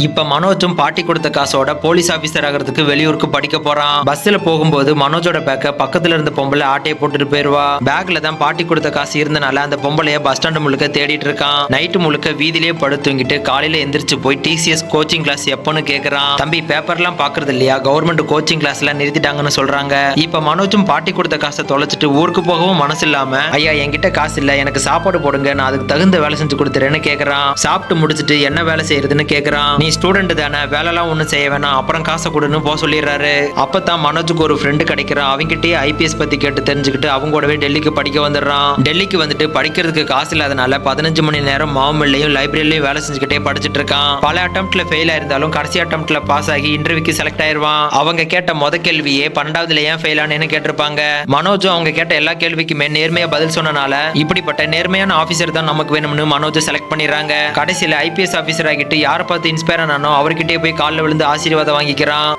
இப்ப மனோஜும் பாட்டி கொடுத்த காசோட போலீஸ் ஆபீசர் ஆகிறதுக்கு வெளியூருக்கு படிக்க போறான். பஸ்ல போகும்போது மனோஜோட பேக்க பக்கத்துல இருந்த பொம்பளை ஆட்டையை போட்டுட்டு போயிருவா. பேக்ல தான் பாட்டி கொடுத்த காசு இருந்தனால அந்த பொம்பளைய பஸ் ஸ்டாண்ட் முழுக்க தேடிட்டு இருக்கான். நைட்டு முழுக்க வீதியிலேயே படுத்துங்கிட்டு காலையில எந்திரிச்சு போய் டிசிஎஸ் கோச்சிங் கிளாஸ் எப்பன்னு கேக்குறான். தம்பி பேப்பர்லாம் பாக்குறது இல்லையா, கவர்மெண்ட் கோச்சிங் கிளாஸ் எல்லாம் நிறுத்திட்டாங்கன்னு சொல்றாங்க. இப்ப மனோஜும் பாட்டி கொடுத்த காசை தொலைச்சிட்டு ஊருக்கு போகவும் மனசு இல்லாம, ஐயா என்கிட்ட காசு இல்ல, எனக்கு சாப்பாடு போடுங்க, நான் அதுக்கு தகுந்த வேலை செஞ்சு கொடுத்துறேன்னு கேக்குறான். சாப்பிட்டு முடிச்சிட்டு என்ன வேலை செய்யறதுன்னு கேக்குறான். நீ ஸ்டூடெண்ட் தானே, வேலைலாம் ஒன்றும் செய்ய வேணாம், அப்புறம் காசை கொடுன்னு போக சொல்லிடுறாரு. அப்பதான் மனோஜுக்கு ஒரு ஃப்ரெண்டு கிடைக்கிறான். அவங்ககிட்டயே ஐபிஎஸ் பத்தி கேட்டு தெரிஞ்சுக்கிட்டு அவங்க கூடவே டெல்லிக்கு படிக்க வந்துடுறான். டெல்லிக்கு வந்துட்டு படிக்கிறதுக்கு காசு இல்லாதனால 15 மணி நேரம் மாவுமில்லையும் லைப்ரரியிலையும் வேலை செஞ்சுக்கிட்டே படிச்சுட்டு இருக்கான். பல அட்டம்ப்ட்ல ஃபெயில் ஆயிருந்தாலும் கடைசி அட்டம்ப்ட்ல பாஸ் ஆகி இன்டர்வியூக்கு செலக்ட் ஆயிருவான். அவங்க கேட்ட முத கேள்வியே 12வதுல ஏன் ஃபெயில் ஆனேன்னு கேட்டிருப்பாங்க. மனோஜும் அவங்க கேட்ட எல்லா கேள்விக்குமே நேர்மையா பதில் சொன்னனால இப்படிப்பட்ட நேர்மையான ஆபீசர் தான் நமக்கு வேணும்னு மனோஜ் செலக்ட் பண்ணிடுறாங்க. கடைசியில ஐபிஎஸ் ஆபீசர் ஆகிட்டு யாரை பார்த்து இன்ஸ்பயர் ஆனானோ அவர்கிட்டயே போய் காலில் விழுந்து ஆசீர்வாதம் வாங்கிக்கிறான்.